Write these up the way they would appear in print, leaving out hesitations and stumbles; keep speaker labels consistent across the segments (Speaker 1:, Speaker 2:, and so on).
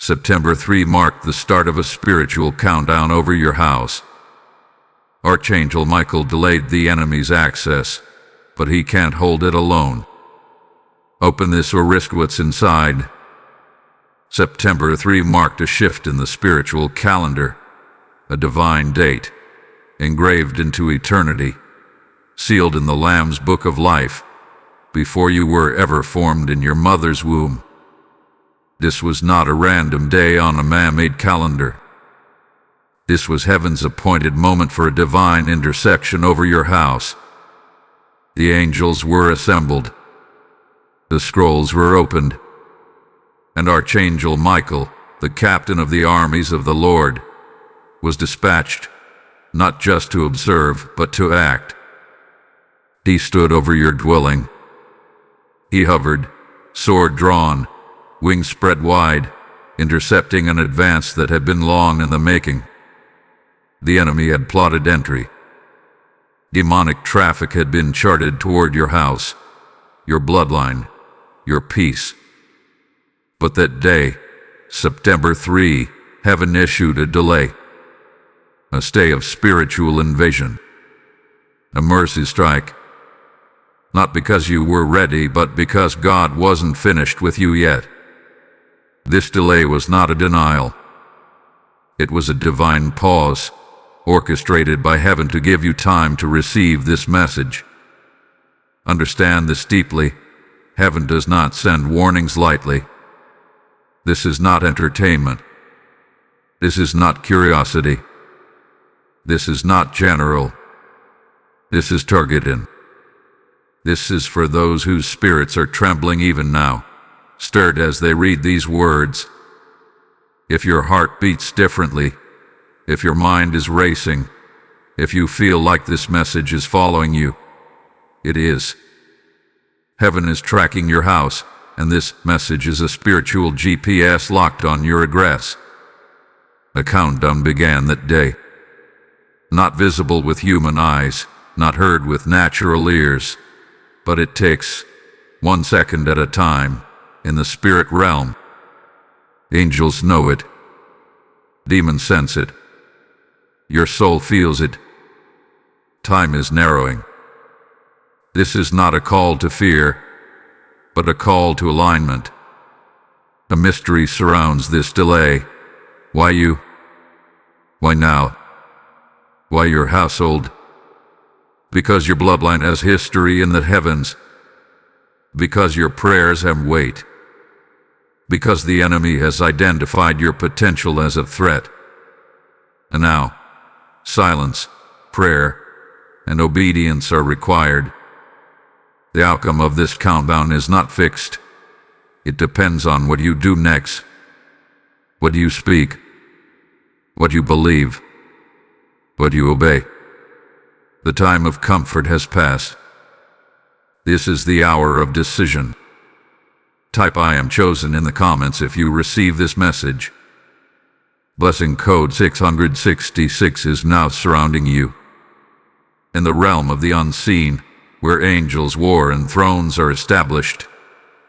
Speaker 1: September 3 marked the start of a spiritual countdown over your house. Archangel Michael delayed the enemy's access, but he can't hold it alone. Open this or risk what's inside. September 3 marked a shift in the spiritual calendar, a divine date, engraved into eternity, sealed in the Lamb's Book of Life, before you were ever formed in your mother's womb. This was not a random day on a man-made calendar. This was heaven's appointed moment for a divine intersection over your house. The angels were assembled. The scrolls were opened. And Archangel Michael, the captain of the armies of the Lord, was dispatched, not just to observe, but to act. He stood over your dwelling. He hovered, sword drawn, wings spread wide, intercepting an advance that had been long in the making. The enemy had plotted entry. Demonic traffic had been charted toward your house, your bloodline, your peace. But that day, September 3, heaven issued a delay, a stay of spiritual invasion, a mercy strike. Not because you were ready, but because God wasn't finished with you yet. This delay was not a denial. It was a divine pause, orchestrated by heaven to give you time to receive this message. Understand this deeply. Heaven does not send warnings lightly. This is not entertainment. This is not curiosity. This is not general. This is targeted. This is for those whose spirits are trembling even now, stirred as they read these words. If your heart beats differently, if your mind is racing, if you feel like this message is following you, it is. Heaven is tracking your house, and this message is a spiritual GPS locked on your egress. A countdown began that day. Not visible with human eyes, not heard with natural ears, but it takes 1 second at a time in the spirit realm. Angels know it. Demons sense it. Your soul feels it. Time is narrowing. This is not a call to fear, but a call to alignment. A mystery surrounds this delay. Why you? Why now? Why your household? Because your bloodline has history in the heavens. Because your prayers have weight. Because the enemy has identified your potential as a threat. And now, silence, prayer, and obedience are required. The outcome of this countdown is not fixed. It depends on what you do next, what you speak, what you believe, what you obey. The time of comfort has passed. This is the hour of decision. Type "I am chosen" in the comments if you receive this message. Blessing code 666 is now surrounding you. In the realm of the unseen, where angels war and thrones are established,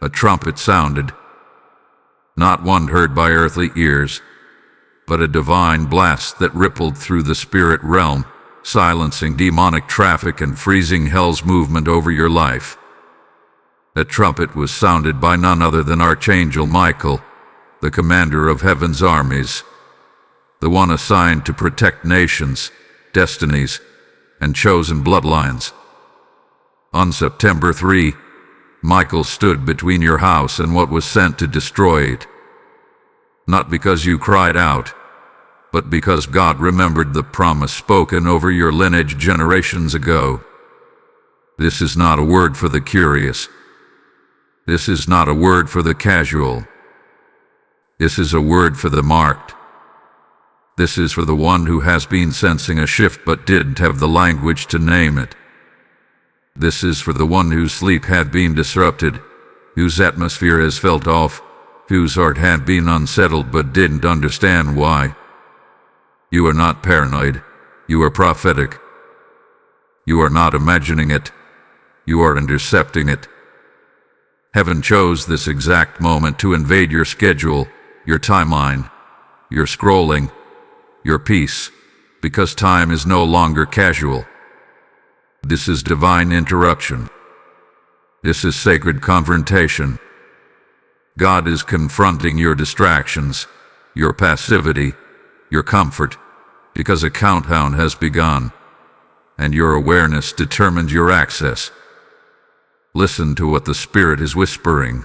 Speaker 1: a trumpet sounded. Not one heard by earthly ears, but a divine blast that rippled through the spirit realm, silencing demonic traffic and freezing hell's movement over your life. That trumpet was sounded by none other than Archangel Michael, the commander of heaven's armies, the one assigned to protect nations, destinies, and chosen bloodlines. On September 3, Michael stood between your house and what was sent to destroy it. Not because you cried out, but because God remembered the promise spoken over your lineage generations ago. This is not a word for the curious. This is not a word for the casual. This is a word for the marked. This is for the one who has been sensing a shift but didn't have the language to name it. This is for the one whose sleep had been disrupted, whose atmosphere has felt off, whose heart had been unsettled but didn't understand why. You are not paranoid. You are prophetic. You are not imagining it. You are intercepting it. Heaven chose this exact moment to invade your schedule, your timeline, your scrolling, your peace, because time is no longer casual. This is divine interruption. This is sacred confrontation. God is confronting your distractions, your passivity, your comfort, because a countdown has begun, and your awareness determines your access. Listen to what the Spirit is whispering.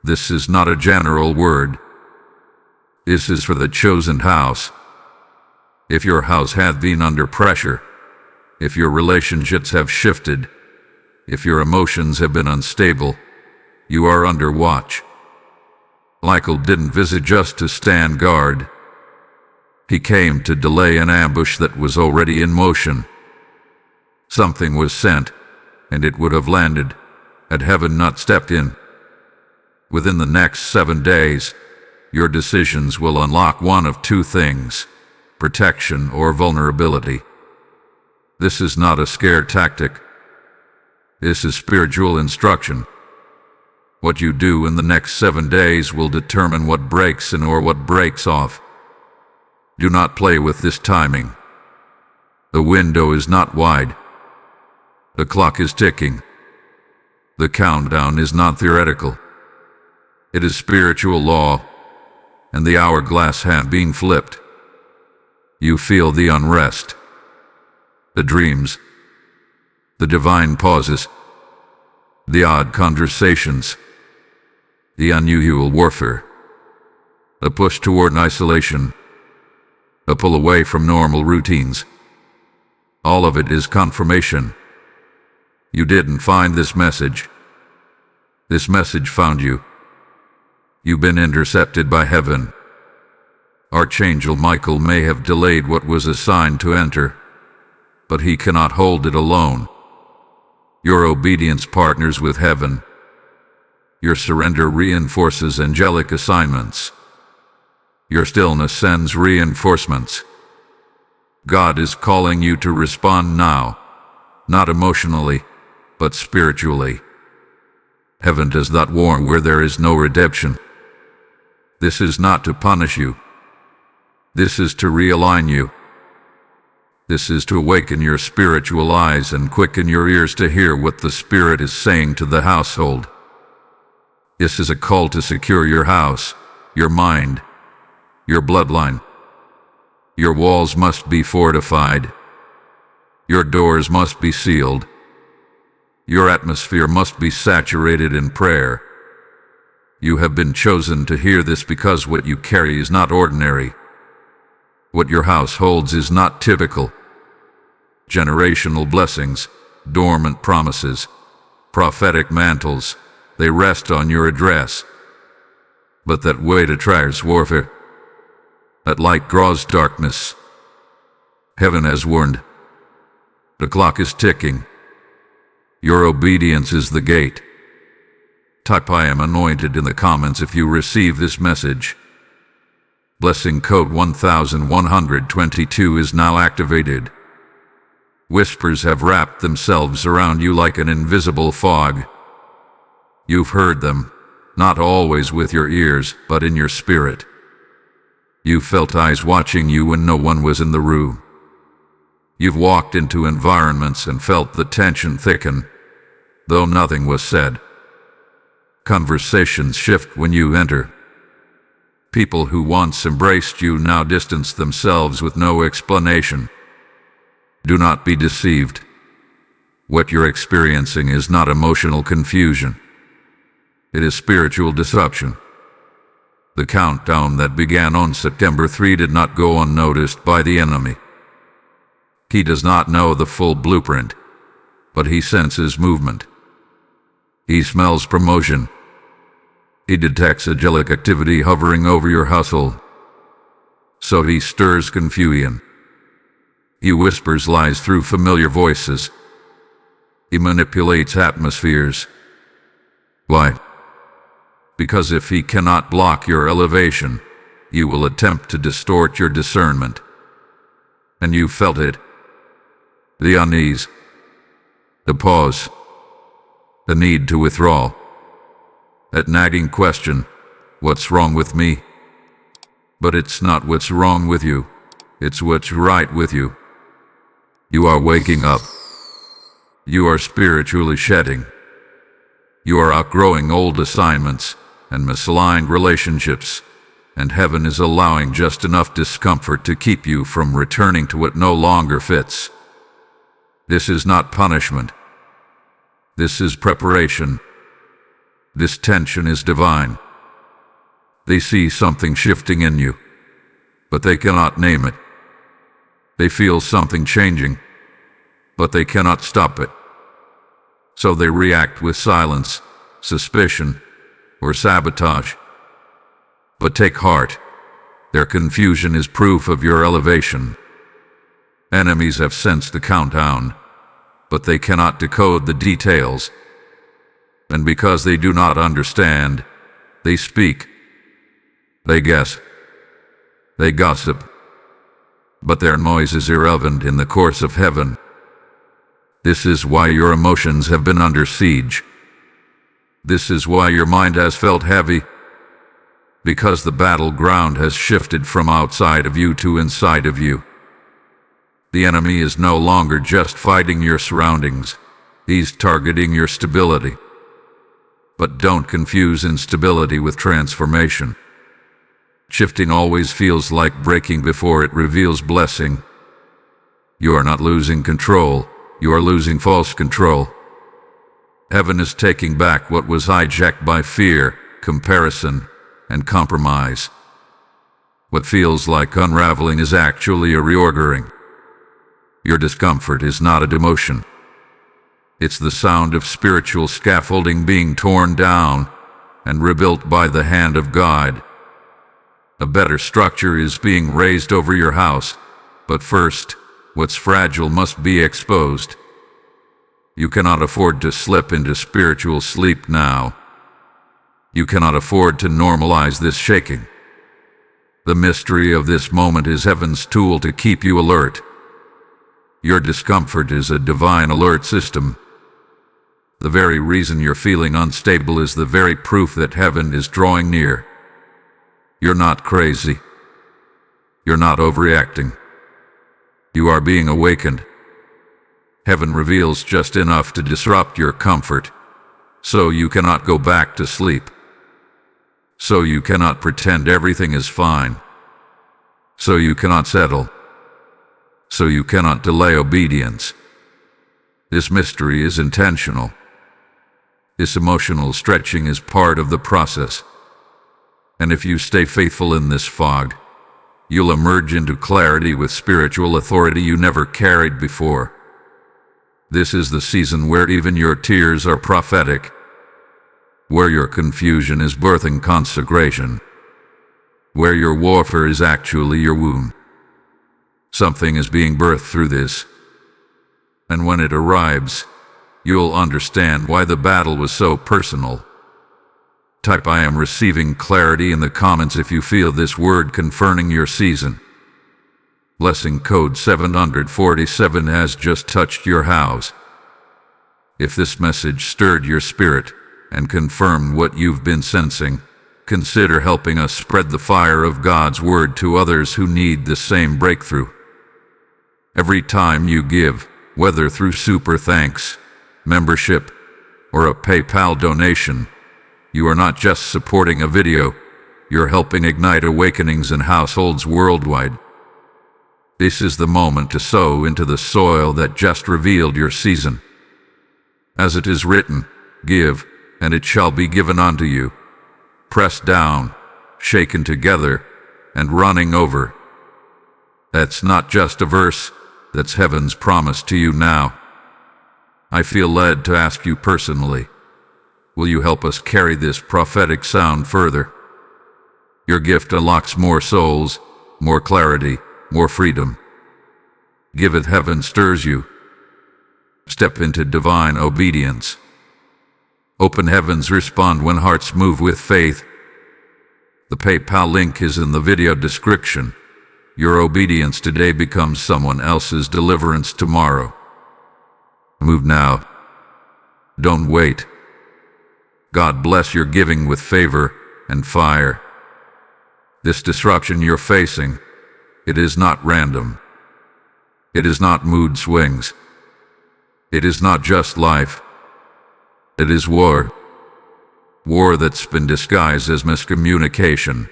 Speaker 1: This is not a general word. This is for the chosen house. If your house hath been under pressure, if your relationships have shifted, if your emotions have been unstable, you are under watch. Michael didn't visit just to stand guard. He came to delay an ambush that was already in motion. Something was sent, and it would have landed, had heaven not stepped in. Within the next 7 days, your decisions will unlock one of two things: protection or vulnerability. This is not a scare tactic. This is spiritual instruction. What you do in the next 7 days will determine what breaks in or what breaks off. Do not play with this timing. The window is not wide. The clock is ticking. The countdown is not theoretical. It is spiritual law, and the hourglass hand being flipped. You feel the unrest, the dreams, the divine pauses, the odd conversations, the unusual warfare, a push toward isolation, a pull away from normal routines. All of it is confirmation. You didn't find this message. This message found you. You've been intercepted by heaven. Archangel Michael may have delayed what was assigned to enter, but he cannot hold it alone. Your obedience partners with heaven. Your surrender reinforces angelic assignments. Your stillness sends reinforcements. God is calling you to respond now, not emotionally, but spiritually. Heaven does not warn where there is no redemption. This is not to punish you. This is to realign you. This is to awaken your spiritual eyes and quicken your ears to hear what the Spirit is saying to the household. This is a call to secure your house, your mind, your bloodline. Your walls must be fortified. Your doors must be sealed. Your atmosphere must be saturated in prayer. You have been chosen to hear this because what you carry is not ordinary. What your house holds is not typical. Generational blessings, dormant promises, prophetic mantles, they rest on your address. But that weight attracts warfare. That light draws darkness. Heaven has warned. The clock is ticking. Your obedience is the gate. Type "I am anointed" in the comments if you receive this message. Blessing code 1122 is now activated. Whispers have wrapped themselves around you like an invisible fog. You've heard them, not always with your ears, but in your spirit. You felt eyes watching you when no one was in the room. You've walked into environments and felt the tension thicken, though nothing was said. Conversations shift when you enter. People who once embraced you now distance themselves with no explanation. Do not be deceived. What you're experiencing is not emotional confusion. It is spiritual disruption. The countdown that began on September 3 did not go unnoticed by the enemy. He does not know the full blueprint, but he senses movement. He smells promotion. He detects angelic activity hovering over your household. So he stirs confusion. He whispers lies through familiar voices. He manipulates atmospheres. Why? Because if he cannot block your elevation, you will attempt to distort your discernment. And you felt it. The unease. The pause. The need to withdraw. That nagging question, what's wrong with me? But it's not what's wrong with you, it's what's right with you. You are waking up. You are spiritually shedding. You are outgrowing old assignments and misaligned relationships, and heaven is allowing just enough discomfort to keep you from returning to what no longer fits. This is not punishment. This is preparation. This tension is divine. They see something shifting in you, but they cannot name it. They feel something changing, but they cannot stop it. So they react with silence, suspicion, or sabotage. But take heart. Their confusion is proof of your elevation. Enemies have sensed the countdown, but they cannot decode the details. And because they do not understand, they speak. They guess. They gossip. But their noise is irrelevant in the course of heaven. This is why your emotions have been under siege. This is why your mind has felt heavy. Because the battleground has shifted from outside of you to inside of you. The enemy is no longer just fighting your surroundings. He's targeting your stability. But don't confuse instability with transformation. Shifting always feels like breaking before it reveals blessing. You are not losing control. You are losing false control. Heaven is taking back what was hijacked by fear, comparison, and compromise. What feels like unraveling is actually a reordering. Your discomfort is not a demotion. It's the sound of spiritual scaffolding being torn down and rebuilt by the hand of God. A better structure is being raised over your house, but first, what's fragile must be exposed. You cannot afford to slip into spiritual sleep now. You cannot afford to normalize this shaking. The mystery of this moment is heaven's tool to keep you alert. Your discomfort is a divine alert system. The very reason you're feeling unstable is the very proof that heaven is drawing near. You're not crazy. You're not overreacting. You are being awakened. Heaven reveals just enough to disrupt your comfort, so you cannot go back to sleep. So you cannot pretend everything is fine. So you cannot settle. So you cannot delay obedience. This mystery is intentional. This emotional stretching is part of the process. And if you stay faithful in this fog, you'll emerge into clarity with spiritual authority you never carried before. This is the season where even your tears are prophetic, where your confusion is birthing consecration, where your warfare is actually your womb. Something is being birthed through this, and when it arrives, you'll understand why the battle was so personal. Type "I am receiving clarity" in the comments if you feel this word confirming your season. Blessing code 747 has just touched your house. If this message stirred your spirit and confirmed what you've been sensing, consider helping us spread the fire of God's word to others who need the same breakthrough. Every time you give, whether through super thanks, membership, or a PayPal donation, you are not just supporting a video, you're helping ignite awakenings in households worldwide. This is the moment to sow into the soil that just revealed your season. As it is written, "Give, and it shall be given unto you, pressed down, shaken together, and running over." That's not just a verse, that's heaven's promise to you now. I feel led to ask you personally, will you help us carry this prophetic sound further? Your gift unlocks more souls, more clarity, more freedom. Give it, heaven stirs you. Step into divine obedience. Open heavens respond when hearts move with faith. The PayPal link is in the video description. Your obedience today becomes someone else's deliverance tomorrow. Move now. Don't wait. God bless your giving with favor and fire. This disruption you're facing, it is not random. It is not mood swings. It is not just life. It is war. War that's been disguised as miscommunication.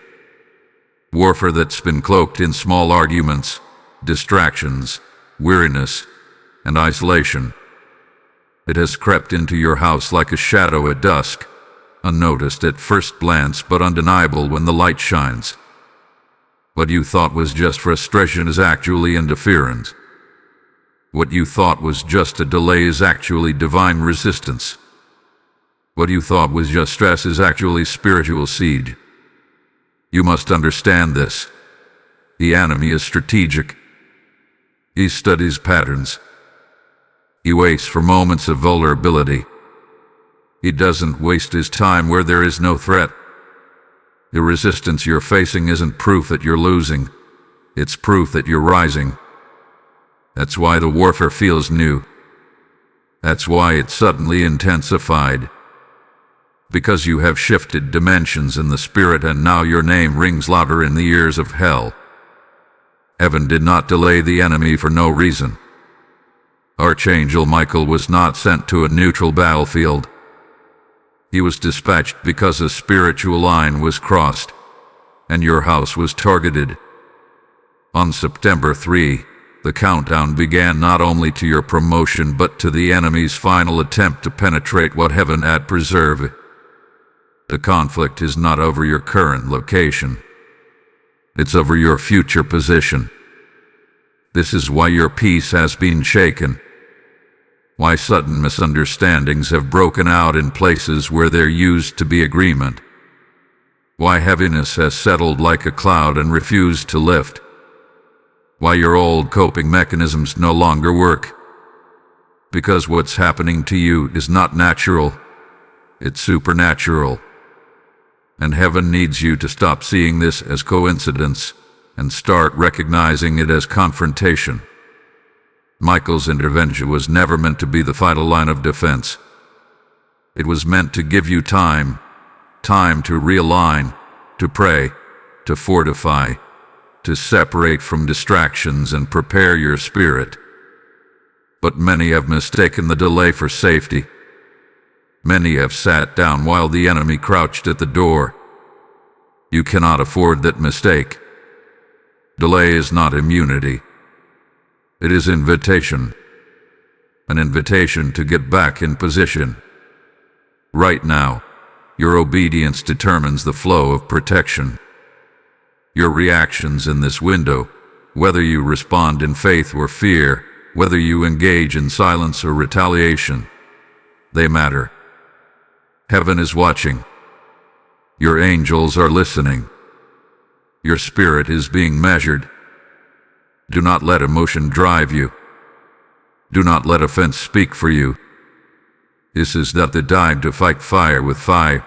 Speaker 1: Warfare that's been cloaked in small arguments, distractions, weariness, and isolation. It has crept into your house like a shadow at dusk, unnoticed at first glance but undeniable when the light shines. What you thought was just frustration is actually interference. What you thought was just a delay is actually divine resistance. What you thought was just stress is actually spiritual siege. You must understand this. The enemy is strategic. He studies patterns. He waits for moments of vulnerability. He doesn't waste his time where there is no threat. The resistance you're facing isn't proof that you're losing. It's proof that you're rising. That's why the warfare feels new. That's why it's suddenly intensified. Because you have shifted dimensions in the spirit and now your name rings louder in the ears of hell. Heaven did not delay the enemy for no reason. Archangel Michael was not sent to a neutral battlefield. He was dispatched because a spiritual line was crossed, and your house was targeted. On September 3, the countdown began not only to your promotion but to the enemy's final attempt to penetrate what heaven had preserved. The conflict is not over your current location. It's over your future position. This is why your peace has been shaken. Why sudden misunderstandings have broken out in places where there used to be agreement. Why heaviness has settled like a cloud and refused to lift. Why your old coping mechanisms no longer work. Because what's happening to you is not natural. It's supernatural. And heaven needs you to stop seeing this as coincidence and start recognizing it as confrontation. Michael's intervention was never meant to be the final line of defense. It was meant to give you time to realign, to pray, to fortify, to separate from distractions and prepare your spirit. But many have mistaken the delay for safety. Many have sat down while the enemy crouched at the door. You cannot afford that mistake. Delay is not immunity. It is invitation. An invitation to get back in position. Right now, your obedience determines the flow of protection. Your reactions in this window, whether you respond in faith or fear, whether you engage in silence or retaliation, they matter. Heaven is watching. Your angels are listening. Your spirit is being measured. Do not let emotion drive you. Do not let offense speak for you. This is not the time to fight fire with fire.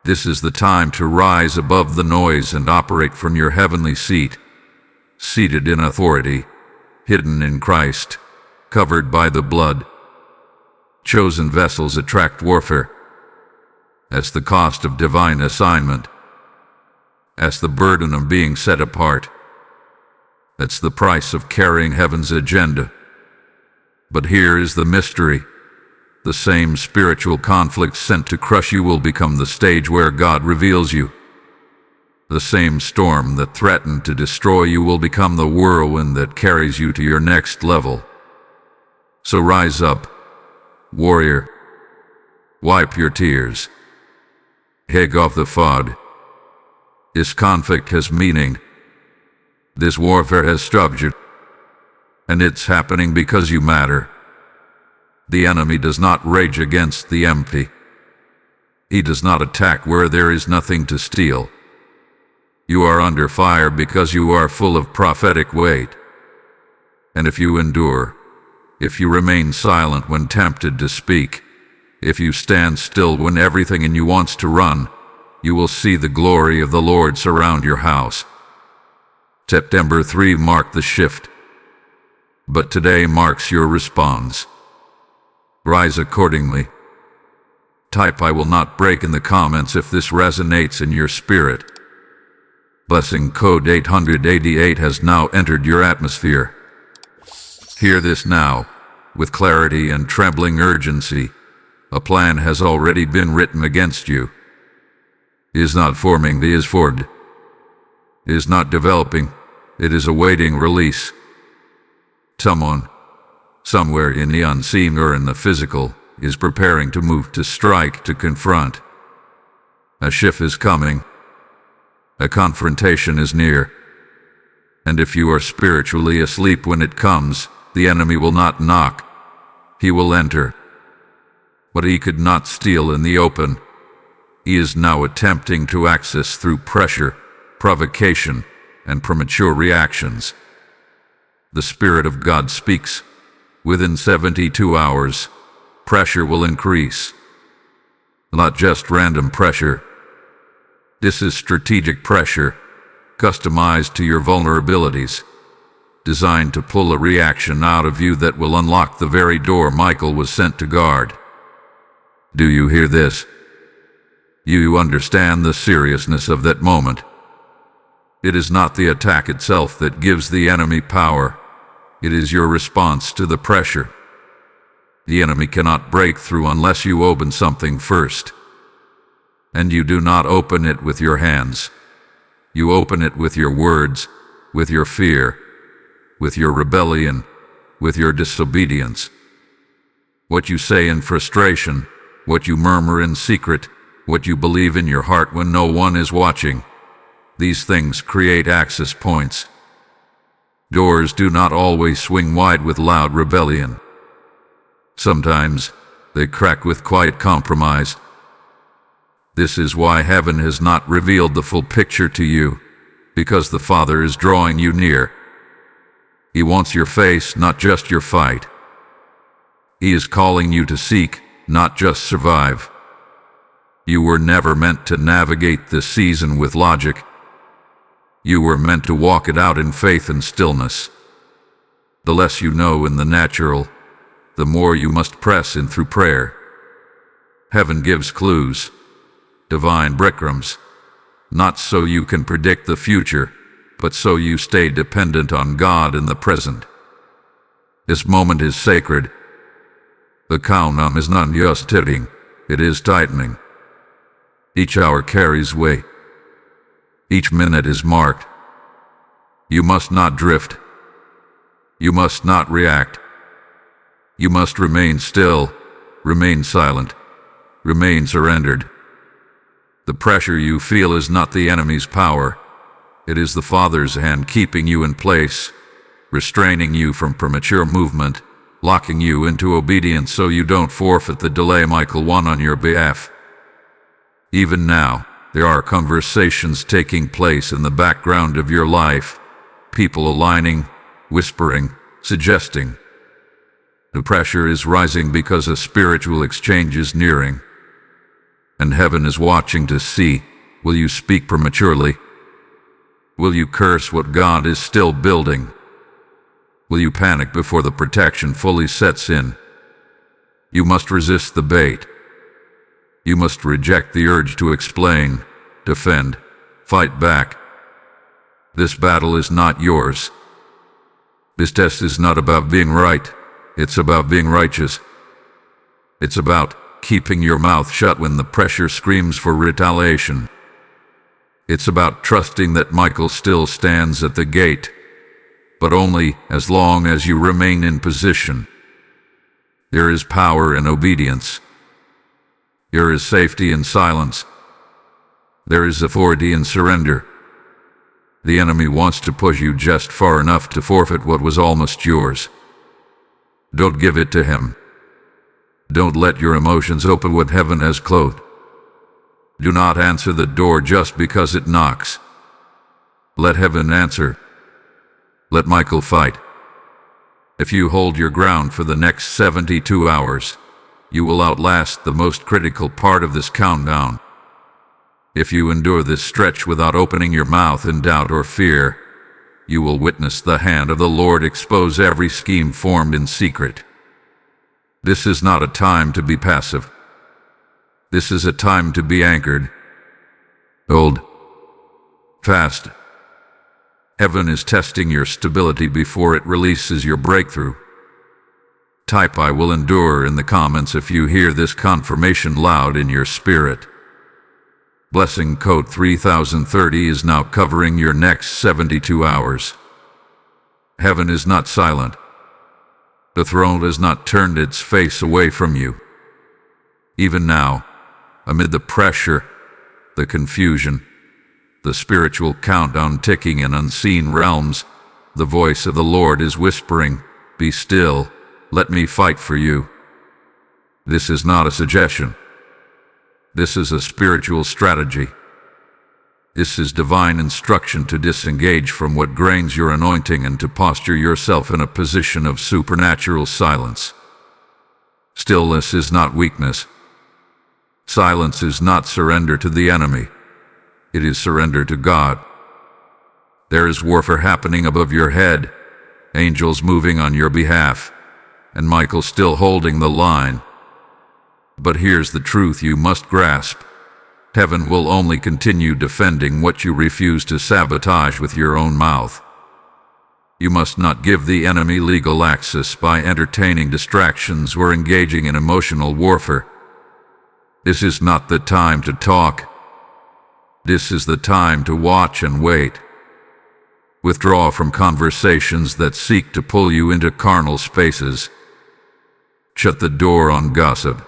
Speaker 1: This is the time to rise above the noise and operate from your heavenly seat, seated in authority, hidden in Christ, covered by the blood. Chosen vessels attract warfare. That's the cost of divine assignment. That's the burden of being set apart. That's the price of carrying heaven's agenda. But here is the mystery. The same spiritual conflict sent to crush you will become the stage where God reveals you. The same storm that threatened to destroy you will become the whirlwind that carries you to your next level. So rise up, warrior. Wipe your tears. Shake off the fog. This conflict has meaning. This warfare has structure. And it's happening because you matter. The enemy does not rage against the empty. He does not attack where there is nothing to steal. You are under fire because you are full of prophetic weight. And if you endure, if you remain silent when tempted to speak, if you stand still when everything in you wants to run, you will see the glory of the Lord surround your house. September 3 marked the shift. But today marks your response. Rise accordingly. Type "I will not break" in the comments if this resonates in your spirit. Blessing code 888 has now entered your atmosphere. Hear this now, with clarity and trembling urgency. A plan has already been written against you. It is not forming, it is formed. It is not developing, it is awaiting release. Someone, somewhere in the unseen or in the physical, is preparing to move, to strike, to confront. A shift is coming. A confrontation is near. And if you are spiritually asleep when it comes, the enemy will not knock. He will enter. What he could not steal in the open, he is now attempting to access through pressure, provocation, and premature reactions. The Spirit of God speaks. Within 72 hours, pressure will increase. Not just random pressure. This is strategic pressure, customized to your vulnerabilities, designed to pull a reaction out of you that will unlock the very door Michael was sent to guard. Do you hear this? You understand the seriousness of that moment. It is not the attack itself that gives the enemy power. It is your response to the pressure. The enemy cannot break through unless you open something first. And you do not open it with your hands. You open it with your words, with your fear, with your rebellion, with your disobedience. What you say in frustration, what you murmur in secret, what you believe in your heart when no one is watching. These things create access points. Doors do not always swing wide with loud rebellion. Sometimes they crack with quiet compromise. This is why heaven has not revealed the full picture to you, because the Father is drawing you near. He wants your face, not just your fight. He is calling you to seek, not just survive. You were never meant to navigate this season with logic. You were meant to walk it out in faith and stillness. The less you know in the natural, the more you must press in through prayer. Heaven gives clues, divine breadcrumbs, not so you can predict the future, but so you stay dependent on God in the present. This moment is sacred. The countdown is not just ticking, it is tightening. Each hour carries weight. Each minute is marked. You must not drift. You must not react. You must remain still, remain silent, remain surrendered. The pressure you feel is not the enemy's power. It is the Father's hand keeping you in place, restraining you from premature movement, locking you into obedience so you don't forfeit the delay Michael won on your behalf. Even now, there are conversations taking place in the background of your life, people aligning, whispering, suggesting. The pressure is rising because a spiritual exchange is nearing. And heaven is watching to see, will you speak prematurely? Will you curse what God is still building? Will you panic before the protection fully sets in? You must resist the bait. You must reject the urge to explain, defend, fight back. This battle is not yours. This test is not about being right. It's about being righteous. It's about keeping your mouth shut when the pressure screams for retaliation. It's about trusting that Michael still stands at the gate, but only as long as you remain in position. There is power in obedience. There is safety in silence. There is authority in surrender. The enemy wants to push you just far enough to forfeit what was almost yours. Don't give it to him. Don't let your emotions open what heaven has closed. Do not answer the door just because it knocks. Let heaven answer. Let Michael fight. If you hold your ground for the next 72 hours, you will outlast the most critical part of this countdown. If you endure this stretch without opening your mouth in doubt or fear, you will witness the hand of the Lord expose every scheme formed in secret. This is not a time to be passive. This is a time to be anchored. Hold fast Heaven is testing your stability before it releases your breakthrough. Type "I will endure" in the comments if you hear this confirmation loud in your spirit. Blessing code 3030 is now covering your next 72 hours. Heaven is not silent. The throne has not turned its face away from you. Even now, amid the pressure, the confusion, the spiritual countdown ticking in unseen realms, the voice of the Lord is whispering, "Be still, let me fight for you." This is not a suggestion. This is a spiritual strategy. This is divine instruction to disengage from what drains your anointing and to posture yourself in a position of supernatural silence. Stillness is not weakness. Silence is not surrender to the enemy. It is surrender to God. There is warfare happening above your head, angels moving on your behalf, and Michael still holding the line. But here's the truth you must grasp. Heaven will only continue defending what you refuse to sabotage with your own mouth. You must not give the enemy legal access by entertaining distractions or engaging in emotional warfare. This is not the time to talk. This is the time to watch and wait. Withdraw from conversations that seek to pull you into carnal spaces. Shut the door on gossip.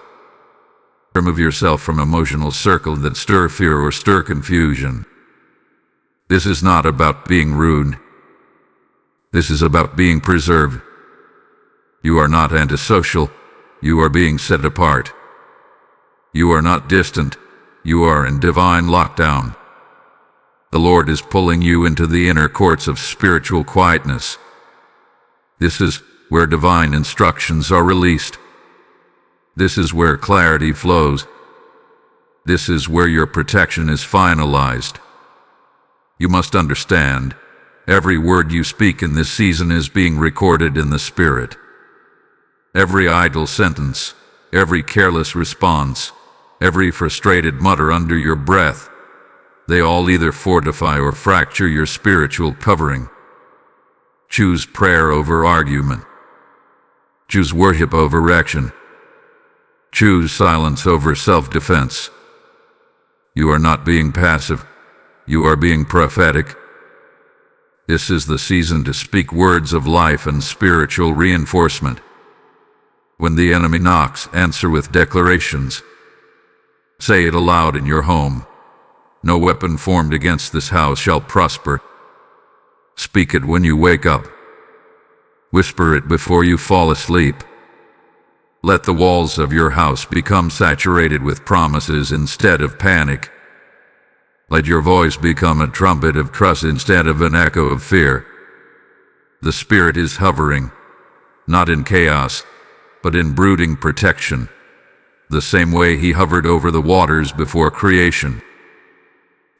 Speaker 1: Remove yourself from emotional circles that stir fear or stir confusion. This is not about being rude. This is about being preserved. You are not antisocial. You are being set apart. You are not distant. You are in divine lockdown. The Lord is pulling you into the inner courts of spiritual quietness. This is where divine instructions are released. This is where clarity flows. This is where your protection is finalized. You must understand, every word you speak in this season is being recorded in the Spirit. Every idle sentence, every careless response, every frustrated mutter under your breath, they all either fortify or fracture your spiritual covering. Choose prayer over argument. Choose worship over action. Choose silence over self-defense. You are not being passive. You are being prophetic. This is the season to speak words of life and spiritual reinforcement. When the enemy knocks, answer with declarations. Say it aloud in your home. No weapon formed against this house shall prosper. Speak it when you wake up. Whisper it before you fall asleep. Let the walls of your house become saturated with promises instead of panic. Let your voice become a trumpet of trust instead of an echo of fear. The Spirit is hovering, not in chaos, but in brooding protection, the same way He hovered over the waters before creation.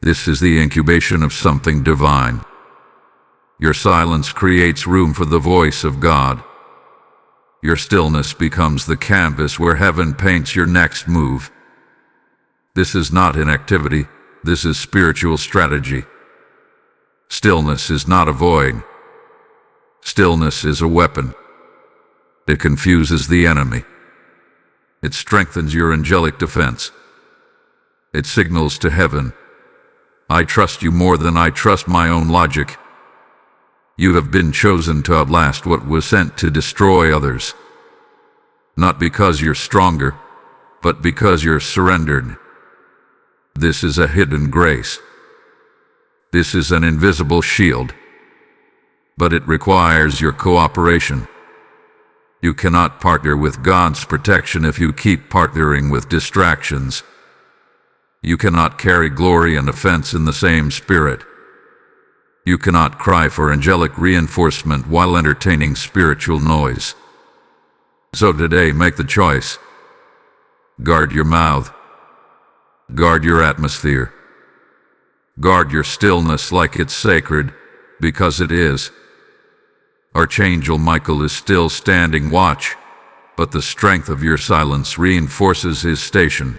Speaker 1: This is the incubation of something divine. Your silence creates room for the voice of God. Your stillness becomes the canvas where heaven paints your next move. This is not inactivity, this is spiritual strategy. Stillness is not a void. Stillness is a weapon. It confuses the enemy. It strengthens your angelic defense. It signals to heaven, I trust you more than I trust my own logic. You have been chosen to outlast what was sent to destroy others. Not because you're stronger, but because you're surrendered. This is a hidden grace. This is an invisible shield. But it requires your cooperation. You cannot partner with God's protection if you keep partnering with distractions. You cannot carry glory and offense in the same spirit. You cannot cry for angelic reinforcement while entertaining spiritual noise. So today, make the choice. Guard your mouth. Guard your atmosphere. Guard your stillness like it's sacred, because it is. Archangel Michael is still standing watch, but the strength of your silence reinforces his station.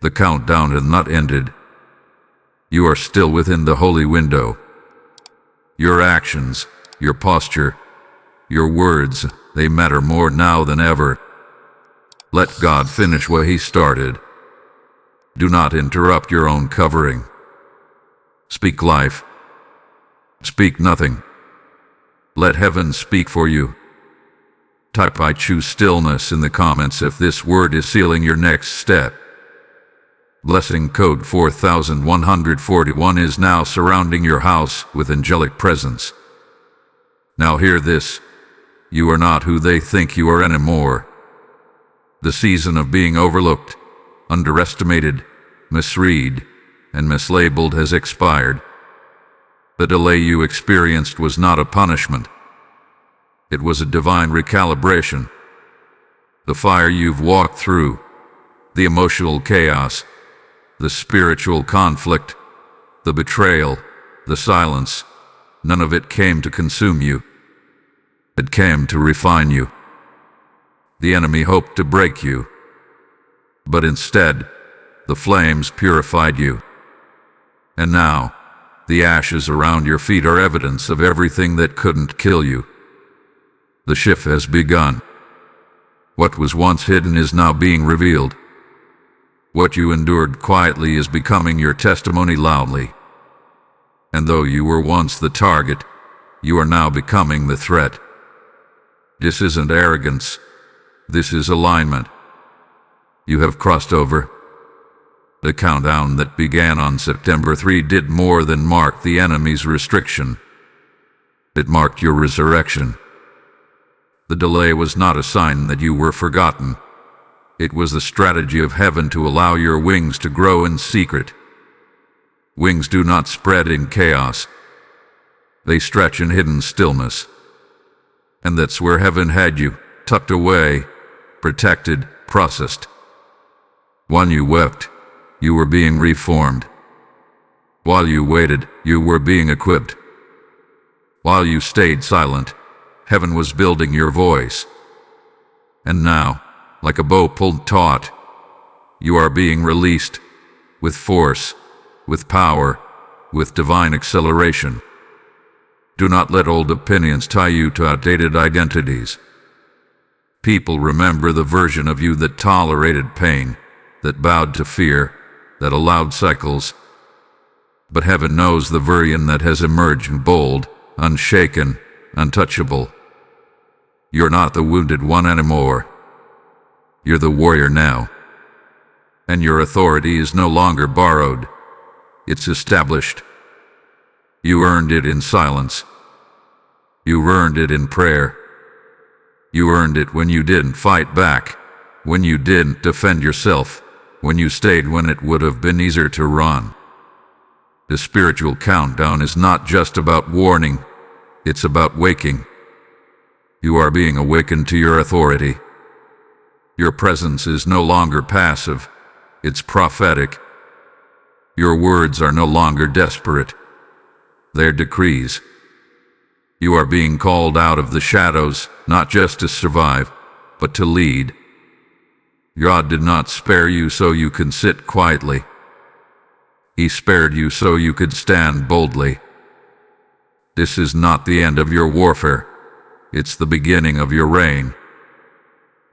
Speaker 1: The countdown has not ended. You are still within the holy window. Your actions, your posture, your words, they matter more now than ever. Let God finish what He started. Do not interrupt your own covering. Speak life. Speak nothing. Let heaven speak for you. Type "I choose stillness" in the comments if this word is sealing your next step. Blessing code 4141 is now surrounding your house with angelic presence. Now hear this. You are not who they think you are anymore. The season of being overlooked, underestimated, misread, and mislabeled has expired. The delay you experienced was not a punishment. It was a divine recalibration. The fire you've walked through, the emotional chaos, the spiritual conflict, the betrayal, the silence, none of it came to consume you. It came to refine you. The enemy hoped to break you, but instead, the flames purified you. And now, the ashes around your feet are evidence of everything that couldn't kill you. The shift has begun. What was once hidden is now being revealed. What you endured quietly is becoming your testimony loudly. And though you were once the target, you are now becoming the threat. This isn't arrogance. This is alignment. You have crossed over. The countdown that began on September 3 did more than mark the enemy's restriction. It marked your resurrection. The delay was not a sign that you were forgotten. It was the strategy of heaven to allow your wings to grow in secret. Wings do not spread in chaos. They stretch in hidden stillness. And that's where heaven had you, tucked away, protected, processed. While you wept, you were being reformed. While you waited, you were being equipped. While you stayed silent, heaven was building your voice. And now, like a bow pulled taut, you are being released, with force, with power, with divine acceleration. Do not let old opinions tie you to outdated identities. People remember the version of you that tolerated pain, that bowed to fear, that allowed cycles. But heaven knows the version that has emerged bold, unshaken, untouchable. You're not the wounded one anymore. You're the warrior now. And your authority is no longer borrowed. It's established. You earned it in silence. You earned it in prayer. You earned it when you didn't fight back, when you didn't defend yourself, when you stayed when it would have been easier to run. The spiritual countdown is not just about warning, it's about waking. You are being awakened to your authority. Your presence is no longer passive, it's prophetic. Your words are no longer desperate. They're decrees. You are being called out of the shadows, not just to survive, but to lead. God did not spare you so you can sit quietly. He spared you so you could stand boldly. This is not the end of your warfare. It's the beginning of your reign.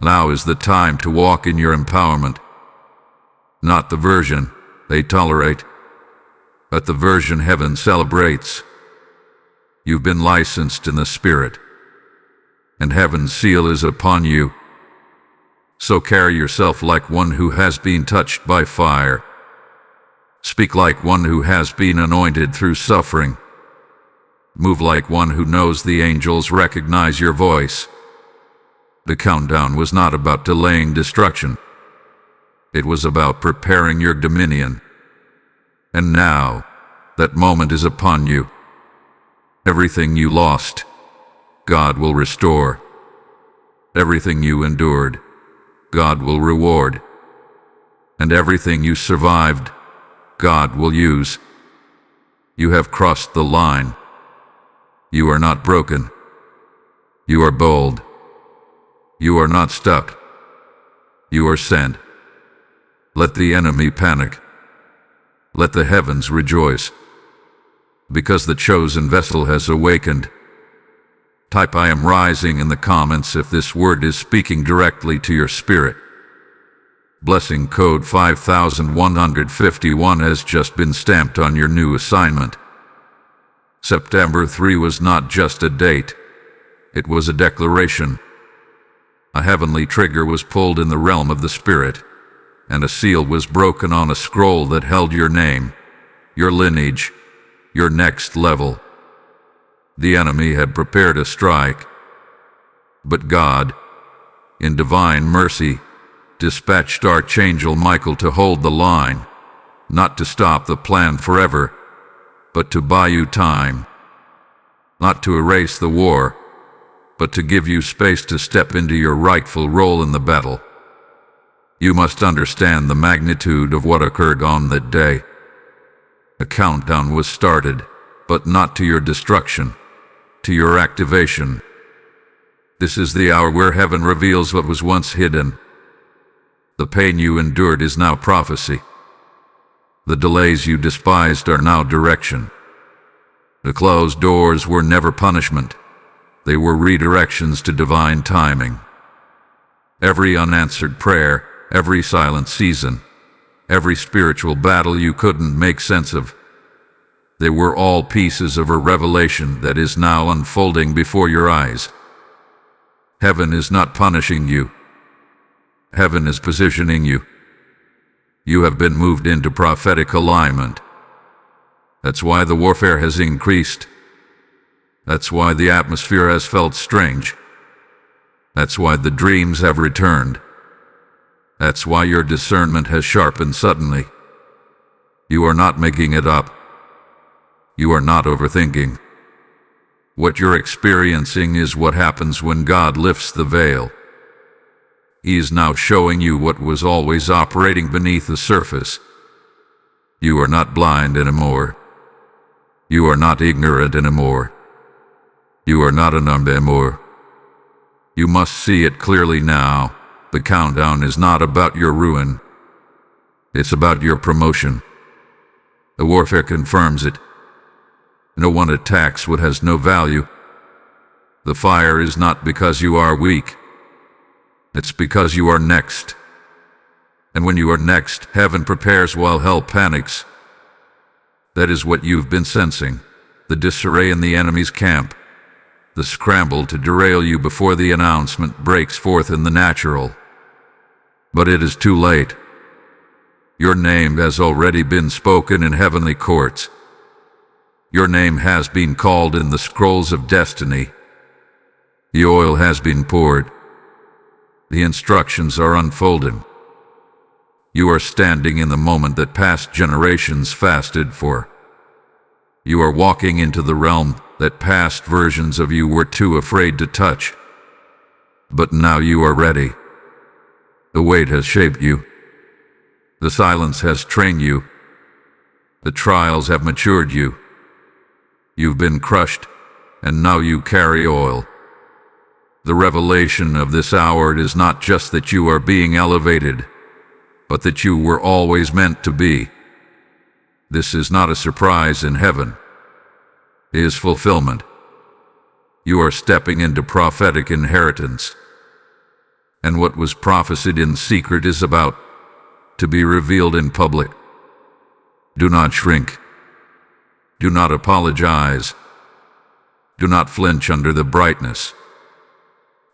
Speaker 1: Now is the time to walk in your empowerment. Not the version they tolerate, but the version heaven celebrates. You've been licensed in the Spirit, and heaven's seal is upon you. So carry yourself like one who has been touched by fire. Speak like one who has been anointed through suffering. Move like one who knows the angels recognize your voice. The countdown was not about delaying destruction. It was about preparing your dominion. And now, that moment is upon you. Everything you lost, God will restore. Everything you endured, God will reward. And everything you survived, God will use. You have crossed the line. You are not broken. You are bold. You are not stuck. You are sent. Let the enemy panic. Let the heavens rejoice. because the chosen vessel has awakened. Type "I am rising" in the comments if this word is speaking directly to your spirit. Blessing code 5151 has just been stamped on your new assignment. September 3 was not just a date. It was a declaration. A heavenly trigger was pulled in the realm of the spirit, and a seal was broken on a scroll that held your name, your lineage, your next level. The enemy had prepared a strike, but God, in divine mercy, dispatched Archangel Michael to hold the line, not to stop the plan forever, but to buy you time, not to erase the war, but to give you space to step into your rightful role in the battle. You must understand the magnitude of what occurred on that day. A countdown was started, but not to your destruction, to your activation. This is the hour where heaven reveals what was once hidden. The pain you endured is now prophecy. The delays you despised are now direction. The closed doors were never punishment. They were redirections to divine timing. Every unanswered prayer, every silent season, every spiritual battle you couldn't make sense of, they were all pieces of a revelation that is now unfolding before your eyes. Heaven is not punishing you. Heaven is positioning you. You have been moved into prophetic alignment. That's why the warfare has increased. That's why the atmosphere has felt strange. That's why the dreams have returned. That's why your discernment has sharpened suddenly. You are not making it up. You are not overthinking. What you're experiencing is what happens when God lifts the veil. He is now showing you what was always operating beneath the surface. You are not blind anymore. You are not ignorant anymore. You are not unarmed anymore. You must see it clearly now. The countdown is not about your ruin. It's about your promotion. The warfare confirms it. No one attacks what has no value. The fire is not because you are weak. It's because you are next. And when you are next, heaven prepares while hell panics. That is what you've been sensing. The disarray in the enemy's camp. The scramble to derail you before the announcement breaks forth in the natural. But it is too late. Your name has already been spoken in heavenly courts. Your name has been called in the scrolls of destiny. The oil has been poured. The instructions are unfolding. You are standing in the moment that past generations fasted for. You are walking into the realm that past versions of you were too afraid to touch. But now you are ready. The weight has shaped you. The silence has trained you. The trials have matured you. You've been crushed, and now you carry oil. The revelation of this hour is not just that you are being elevated, but that you were always meant to be. This is not a surprise in heaven. It is fulfillment. You are stepping into prophetic inheritance. And what was prophesied in secret is about to be revealed in public. Do not shrink. Do not apologize. Do not flinch under the brightness.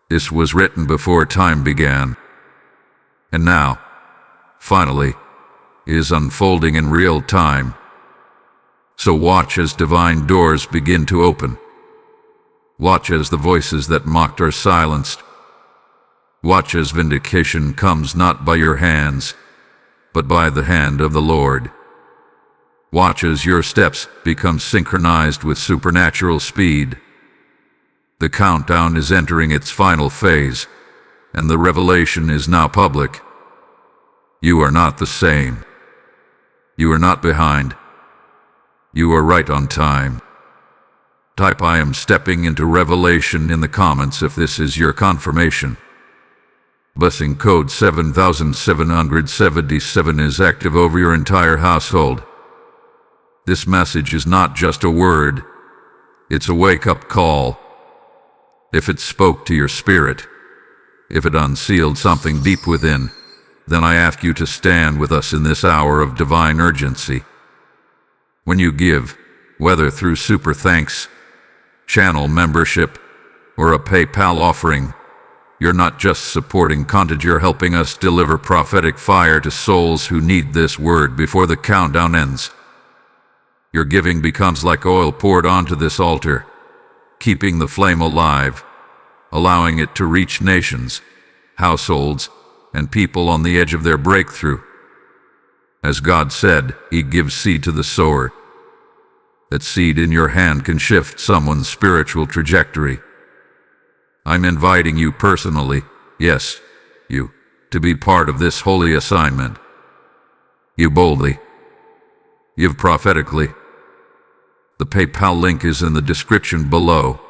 Speaker 1: This was written before time began. And now, finally, is unfolding in real time. So watch as divine doors begin to open. Watch as the voices that mocked are silenced. Watch as vindication comes not by your hands, but by the hand of the Lord. Watch as your steps become synchronized with supernatural speed. The countdown is entering its final phase, and the revelation is now public. You are not the same. You are not behind. You are right on time. Type "I am stepping into revelation" in the comments if this is your confirmation. Blessing code 7777 is active over your entire household. This message is not just a word, it's a wake-up call. If it spoke to your spirit, if it unsealed something deep within, then I ask you to stand with us in this hour of divine urgency. When you give, whether through super thanks, channel membership, or a PayPal offering, you're not just supporting content, you're helping us deliver prophetic fire to souls who need this word before the countdown ends. Your giving becomes like oil poured onto this altar, keeping the flame alive, allowing it to reach nations, households, and people on the edge of their breakthrough. As God said, He gives seed to the sower. That seed in your hand can shift someone's spiritual trajectory. I'm inviting you personally, yes, you, to be part of this holy assignment. You boldly. Give prophetically. The PayPal link is in the description below,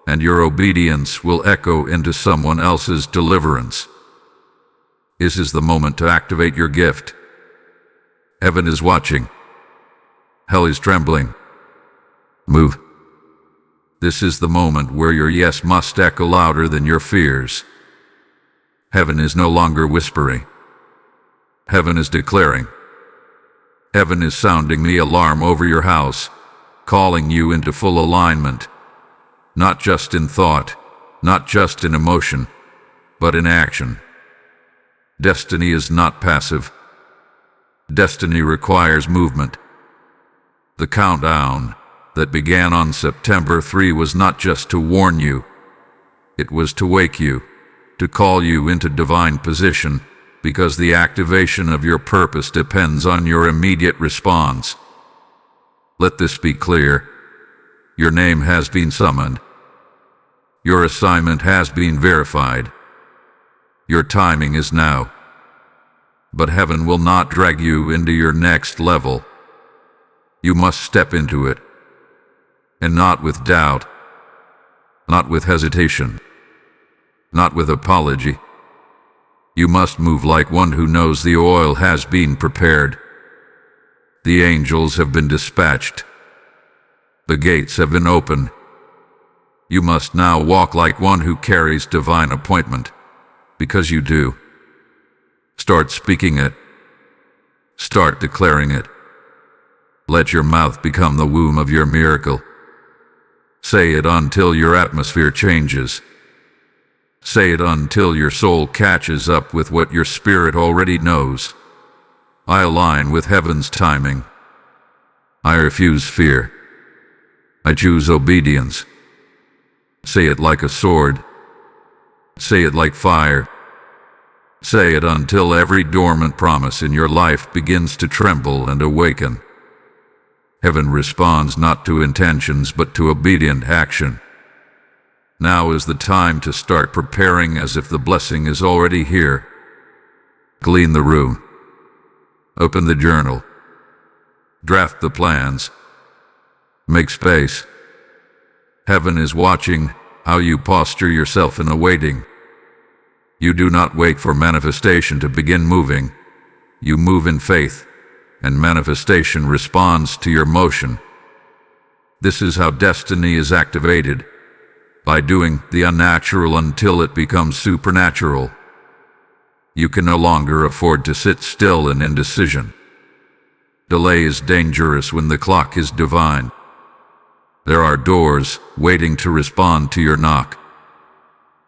Speaker 1: and your obedience will echo into someone else's deliverance. This is the moment to activate your gift. Heaven is watching. Hell is trembling. Move. This is the moment where your yes must echo louder than your fears. Heaven is no longer whispering. Heaven is declaring. Heaven is sounding the alarm over your house, calling you into full alignment, not just in thought, not just in emotion, but in action. Destiny is not passive. Destiny requires movement. The countdown that began on September 3 was not just to warn you, it was to wake you, to call you into divine position, because the activation of your purpose depends on your immediate response. Let this be clear. Your name has been summoned. Your assignment has been verified. Your timing is now. But heaven will not drag you into your next level. You must step into it. And not with doubt, not with hesitation, not with apology. You must move like one who knows the oil has been prepared. The angels have been dispatched. The gates have been opened. You must now walk like one who carries divine appointment, because you do. Start speaking it. Start declaring it. Let your mouth become the womb of your miracle. Say it until your atmosphere changes. Say it until your soul catches up with what your spirit already knows. I align with heaven's timing. I refuse fear. I choose obedience. Say it like a sword. Say it like fire. Say it until every dormant promise in your life begins to tremble and awaken. Heaven responds not to intentions but to obedient action. Now is the time to start preparing as if the blessing is already here. Clean the room. Open the journal. Draft the plans. Make space. Heaven is watching how you posture yourself in awaiting. You do not wait for manifestation to begin moving. You move in faith, and manifestation responds to your motion. This is how destiny is activated, by doing the unnatural until it becomes supernatural. You can no longer afford to sit still in indecision. Delay is dangerous when the clock is divine. There are doors waiting to respond to your knock.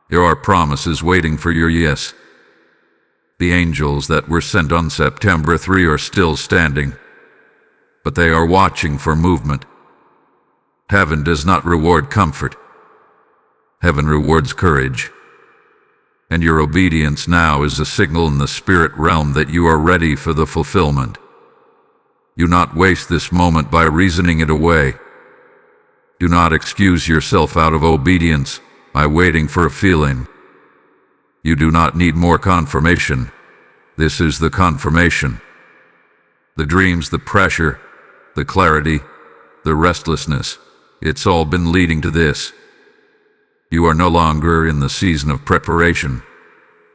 Speaker 1: There are promises waiting for your yes. The angels that were sent on September 3 are still standing, but they are watching for movement. Heaven does not reward comfort. Heaven rewards courage. And your obedience now is a signal in the spirit realm that you are ready for the fulfillment. Do not waste this moment by reasoning it away. Do not excuse yourself out of obedience by waiting for a feeling. You do not need more confirmation. This is the confirmation. The dreams, the pressure, the clarity, the restlessness, it's all been leading to this. You are no longer in the season of preparation.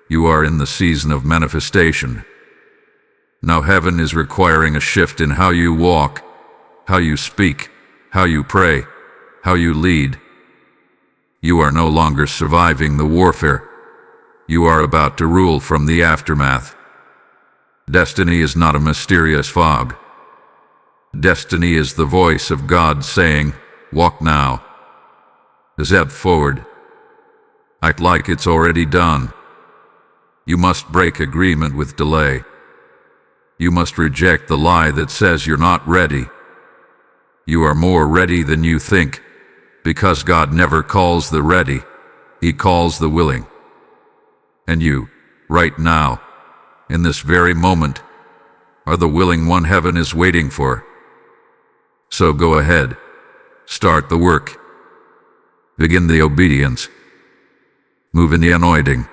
Speaker 1: You are in the season of manifestation. Now heaven is requiring a shift in how you walk, how you speak, how you pray, how you lead. You are no longer surviving the warfare. You are about to rule from the aftermath. Destiny is not a mysterious fog. Destiny is the voice of God saying, walk now. Step forward. Act like it's already done. You must break agreement with delay. You must reject the lie that says you're not ready. You are more ready than you think, because God never calls the ready, He calls the willing. And you, right now, in this very moment, are the willing one heaven is waiting for. So go ahead, start the work. Begin the obedience. Move in the anointing.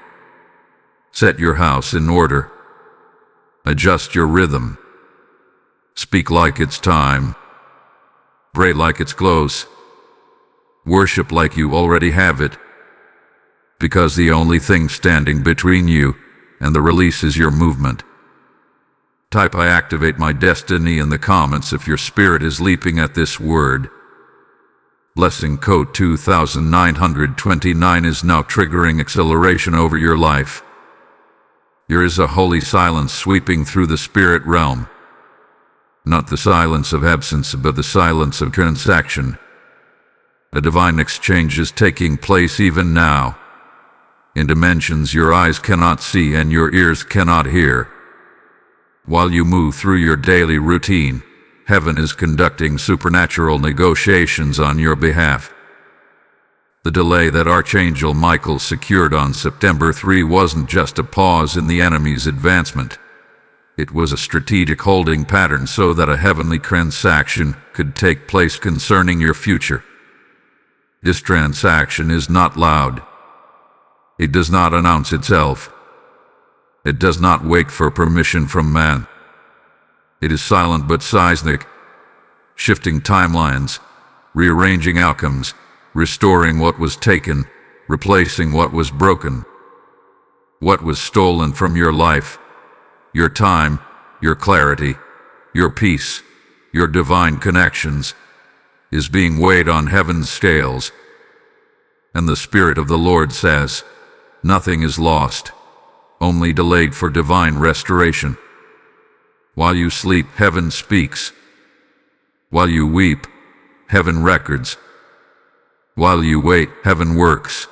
Speaker 1: Set your house in order. Adjust your rhythm. Speak like it's time. Pray like it's close. Worship like you already have it. Because the only thing standing between you and the release is your movement. Type I activate my destiny in the comments if your spirit is leaping at this word. Blessing code 2929 is now triggering acceleration over your life. There is a holy silence sweeping through the spirit realm. Not the silence of absence, but the silence of transaction. A divine exchange is taking place even now, in dimensions your eyes cannot see and your ears cannot hear. While you move through your daily routine, heaven is conducting supernatural negotiations on your behalf. The delay that Archangel Michael secured on September 3 wasn't just a pause in the enemy's advancement. It was a strategic holding pattern so that a heavenly transaction could take place concerning your future. This transaction is not loud. It does not announce itself. It does not wait for permission from man. It is silent but seismic, shifting timelines, rearranging outcomes, restoring what was taken, replacing what was broken. What was stolen from your life, your time, your clarity, your peace, your divine connections, is being weighed on heaven's scales. And the Spirit of the Lord says, nothing is lost, only delayed for divine restoration. While you sleep, heaven speaks. While you weep, heaven records. While you wait, heaven works.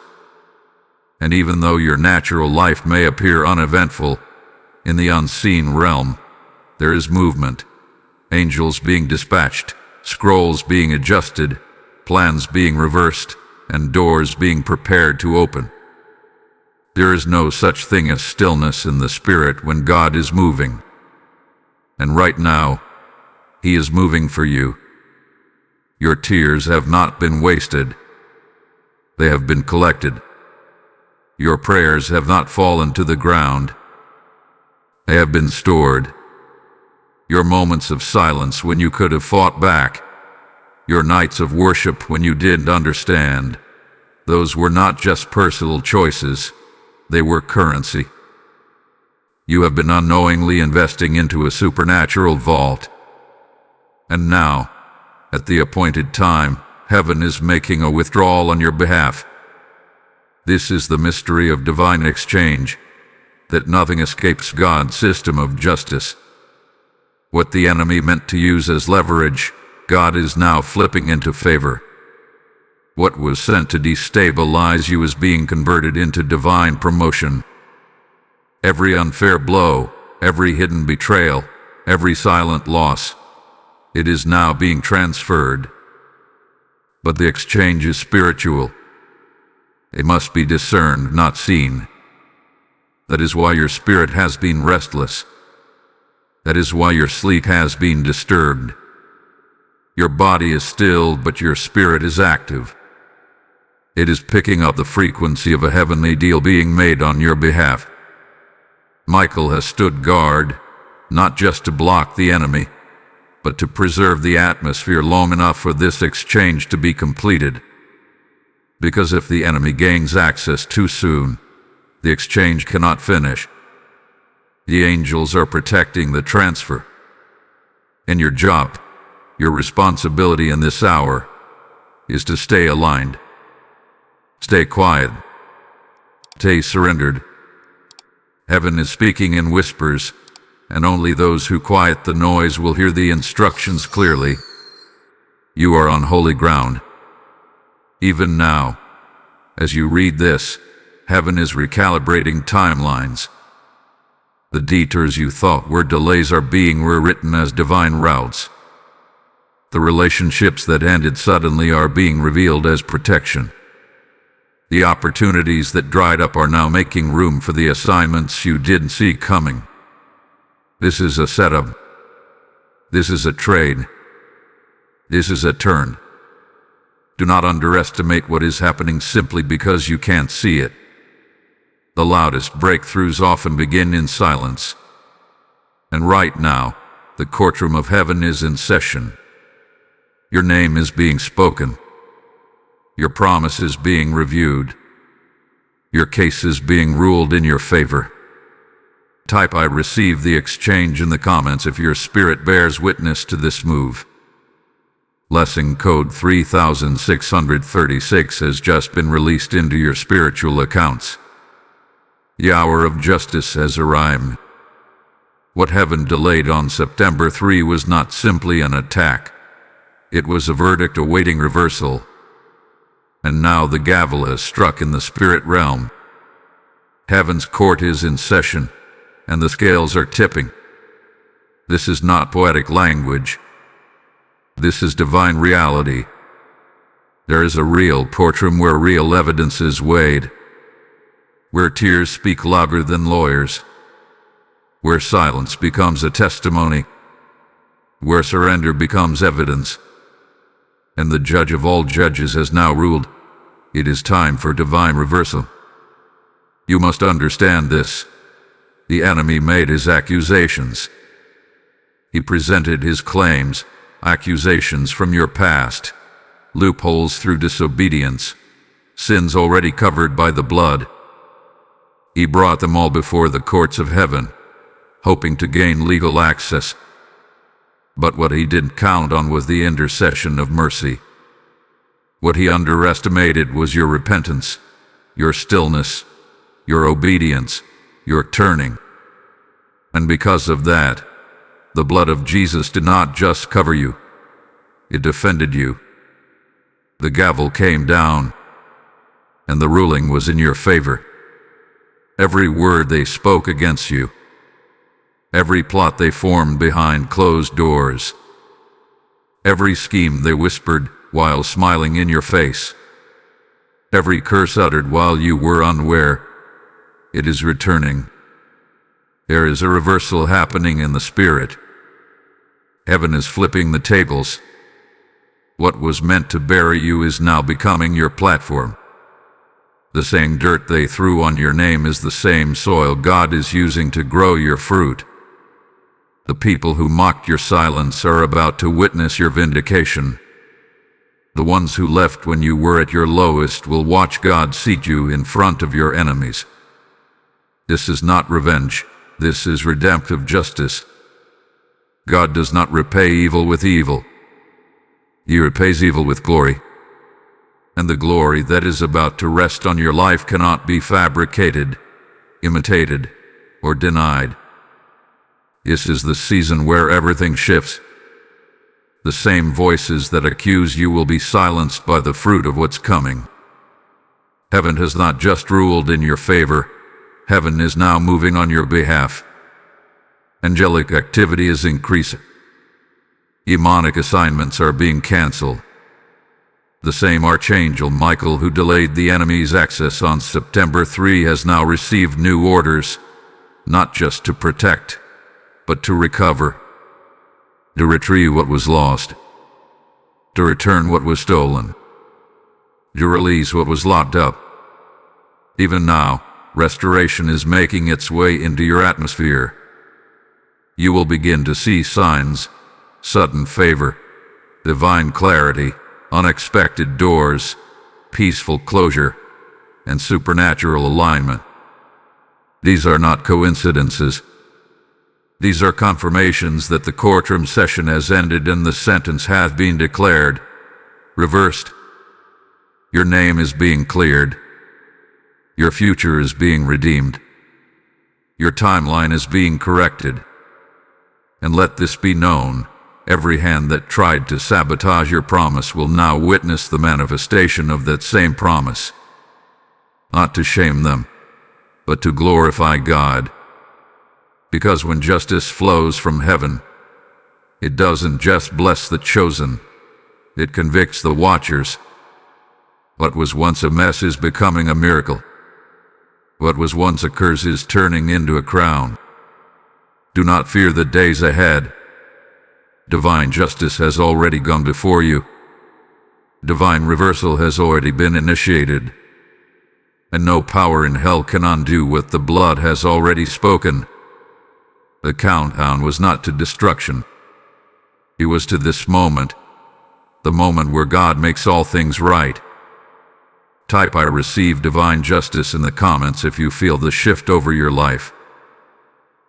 Speaker 1: And even though your natural life may appear uneventful, in the unseen realm, there is movement, angels being dispatched, scrolls being adjusted, plans being reversed, and doors being prepared to open. There is no such thing as stillness in the spirit when God is moving. And right now, He is moving for you. Your tears have not been wasted. They have been collected. Your prayers have not fallen to the ground. They have been stored. Your moments of silence when you could have fought back. Your nights of worship when you didn't understand. Those were not just personal choices. They were currency. You have been unknowingly investing into a supernatural vault. And now, at the appointed time, heaven is making a withdrawal on your behalf. This is the mystery of divine exchange, that nothing escapes God's system of justice. What the enemy meant to use as leverage, God is now flipping into favor. What was sent to destabilize you is being converted into divine promotion. Every unfair blow, every hidden betrayal, every silent loss, it is now being transferred. But the exchange is spiritual. It must be discerned, not seen. That is why your spirit has been restless. That is why your sleep has been disturbed. Your body is still, but your spirit is active. It is picking up the frequency of a heavenly deal being made on your behalf. Michael has stood guard, not just to block the enemy, but to preserve the atmosphere long enough for this exchange to be completed. Because if the enemy gains access too soon, the exchange cannot finish. The angels are protecting the transfer. In your job, Your responsibility in this hour is to stay aligned. Stay quiet. Stay surrendered. Heaven is speaking in whispers, and only those who quiet the noise will hear the instructions clearly. You are on holy ground. Even now, as you read this, heaven is recalibrating timelines. The detours you thought were delays are being rewritten as divine routes. The relationships that ended suddenly are being revealed as protection. The opportunities that dried up are now making room for the assignments you didn't see coming. This is a setup. This is a trade. This is a turn. Do not underestimate what is happening simply because you can't see it. The loudest breakthroughs often begin in silence. And right now, the courtroom of heaven is in session. Your name is being spoken. Your promise is being reviewed. Your case is being ruled in your favor. Type "I receive" the exchange in the comments if your spirit bears witness to this move. Lesson code 3636 has just been released into your spiritual accounts. The hour of justice has arrived. What heaven delayed on September 3 was not simply an attack. It was a verdict awaiting reversal. And now the gavel has struck in the spirit realm. Heaven's court is in session, and the scales are tipping. This is not poetic language. This is divine reality. There is a real courtroom where real evidence is weighed, where tears speak louder than lawyers, where silence becomes a testimony, where surrender becomes evidence. And the judge of all judges has now ruled. It is time for divine reversal. You must understand this. The enemy made his accusations. He presented his claims, accusations from your past, loopholes through disobedience, sins already covered by the blood. He brought them all before the courts of heaven, hoping to gain legal access. But what he didn't count on was the intercession of mercy. What he underestimated was your repentance, your stillness, your obedience, your turning. And because of that, the blood of Jesus did not just cover you, it defended you. The gavel came down, and the ruling was in your favor. Every word they spoke against you, every plot they formed behind closed doors, every scheme they whispered while smiling in your face, every curse uttered while you were unaware, it is returning. There is a reversal happening in the spirit. Heaven is flipping the tables. What was meant to bury you is now becoming your platform. The same dirt they threw on your name is the same soil God is using to grow your fruit. The people who mocked your silence are about to witness your vindication. The ones who left when you were at your lowest will watch God seat you in front of your enemies. This is not revenge. This is redemptive justice. God does not repay evil with evil. He repays evil with glory. And the glory that is about to rest on your life cannot be fabricated, imitated, or denied. This is the season where everything shifts. The same voices that accuse you will be silenced by the fruit of what's coming. Heaven has not just ruled in your favor. Heaven is now moving on your behalf. Angelic activity is increasing. Demonic assignments are being canceled. The same Archangel Michael who delayed the enemy's access on September 3 has now received new orders, not just to protect, but to recover, to retrieve what was lost, to return what was stolen, to release what was locked up. Even now, restoration is making its way into your atmosphere. You will begin to see signs, sudden favor, divine clarity, unexpected doors, peaceful closure, and supernatural alignment. These are not coincidences. These are confirmations that the courtroom session has ended and the sentence has been declared, reversed. Your name is being cleared. Your future is being redeemed. Your timeline is being corrected. And let this be known, every hand that tried to sabotage your promise will now witness the manifestation of that same promise. Not to shame them, but to glorify God. Because when justice flows from heaven, it doesn't just bless the chosen, it convicts the watchers. What was once a mess is becoming a miracle. What was once a curse is turning into a crown. Do not fear the days ahead. Divine justice has already gone before you. Divine reversal has already been initiated. And no power in hell can undo what the blood has already spoken. The countdown was not to destruction. It was to this moment, the moment where God makes all things right. Type "I receive divine justice" in the comments if you feel the shift over your life.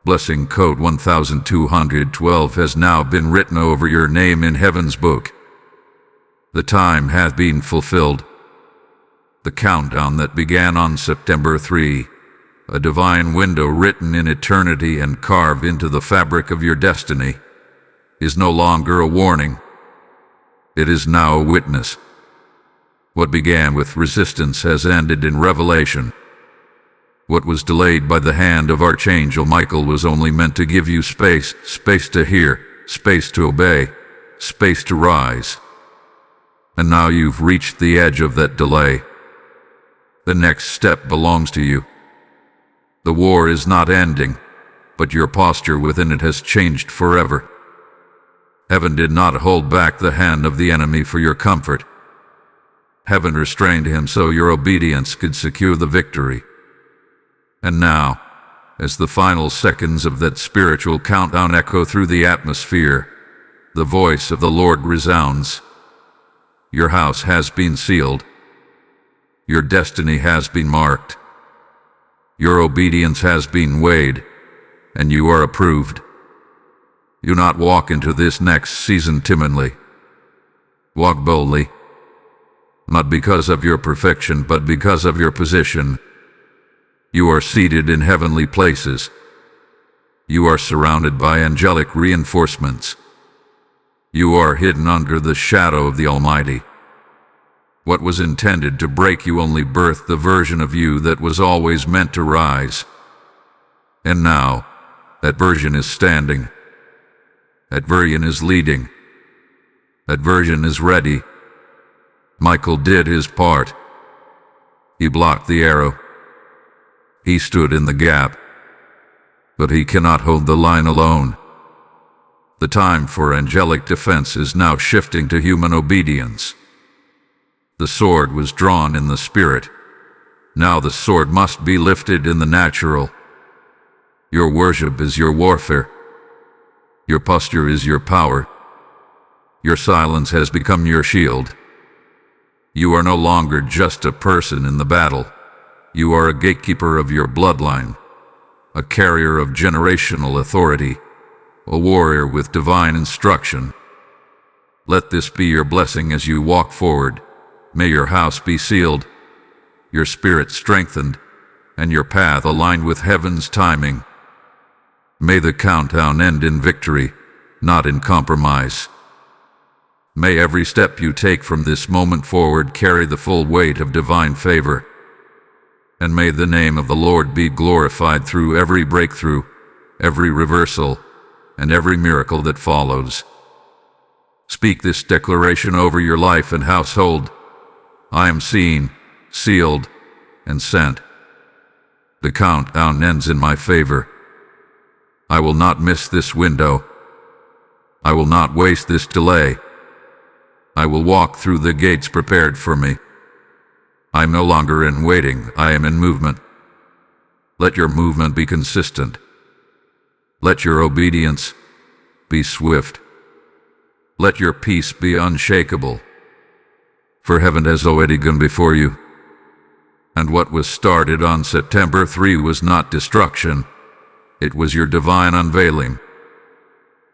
Speaker 1: Blessing code 1212 has now been written over your name in heaven's book. The time has been fulfilled. The countdown that began on September 3, a divine window written in eternity and carved into the fabric of your destiny, is no longer a warning. It is now a witness. What began with resistance has ended in revelation. What was delayed by the hand of Archangel Michael was only meant to give you space to hear, space to obey, space to rise. And now you've reached the edge of that delay. The next step belongs to you. The war is not ending, but your posture within it has changed forever. Heaven did not hold back the hand of the enemy for your comfort. Heaven restrained him so your obedience could secure the victory. And now, as the final seconds of that spiritual countdown echo through the atmosphere, the voice of the Lord resounds. Your house has been sealed. Your destiny has been marked. Your obedience has been weighed, and you are approved. Do not walk into this next season timidly. Walk boldly. Not because of your perfection, but because of your position. You are seated in heavenly places. You are surrounded by angelic reinforcements. You are hidden under the shadow of the Almighty. What was intended to break you only birthed the version of you that was always meant to rise. And now, that version is standing. That version is leading. That version is ready. Michael did his part. He blocked the arrow. He stood in the gap. But he cannot hold the line alone. The time for angelic defense is now shifting to human obedience. The sword was drawn in the spirit. Now the sword must be lifted in the natural. Your worship is your warfare. Your posture is your power. Your silence has become your shield. You are no longer just a person in the battle. You are a gatekeeper of your bloodline, a carrier of generational authority, a warrior with divine instruction. Let this be your blessing as you walk forward. May your house be sealed, your spirit strengthened, and your path aligned with heaven's timing. May the countdown end in victory, not in compromise. May every step you take from this moment forward carry the full weight of divine favor. And may the name of the Lord be glorified through every breakthrough, every reversal, and every miracle that follows. Speak this declaration over your life and household. I am seen, sealed, and sent. The countdown ends in my favor. I will not miss this window. I will not waste this delay. I will walk through the gates prepared for me. I am no longer in waiting, I am in movement. Let your movement be consistent. Let your obedience be swift. Let your peace be unshakable. For heaven has already gone before you. And what was started on September 3 was not destruction. It was your divine unveiling.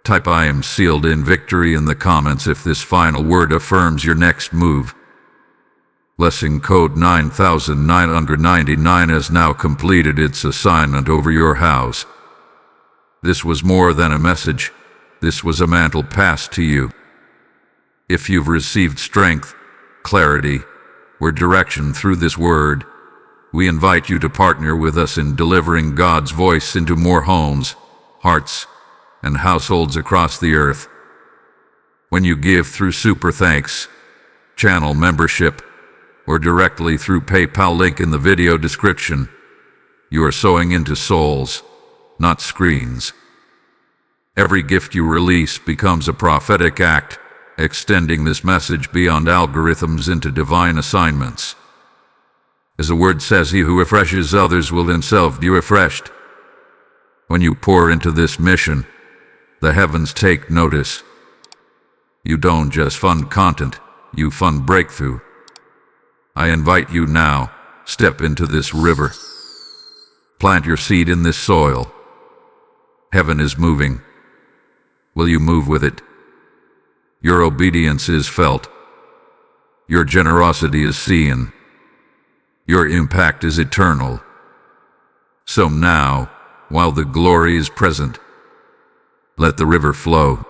Speaker 1: Type "I am sealed in victory" in the comments if this final word affirms your next move. Blessing code 9999 has now completed its assignment over your house. This was more than a message. This was a mantle passed to you. If you've received strength, clarity, or direction through this word, we invite you to partner with us in delivering God's voice into more homes, hearts, and households across the earth. When you give through Super Thanks, channel membership, or directly through PayPal link in the video description, you are sowing into souls, not screens. Every gift you release becomes a prophetic act, extending this message beyond algorithms into divine assignments. As the word says, he who refreshes others will himself be refreshed. When you pour into this mission, the heavens take notice. You don't just fund content, you fund breakthrough. I invite you now, step into this river. Plant your seed in this soil. Heaven is moving. Will you move with it? Your obedience is felt. Your generosity is seen. Your impact is eternal. So now, while the glory is present, let the river flow.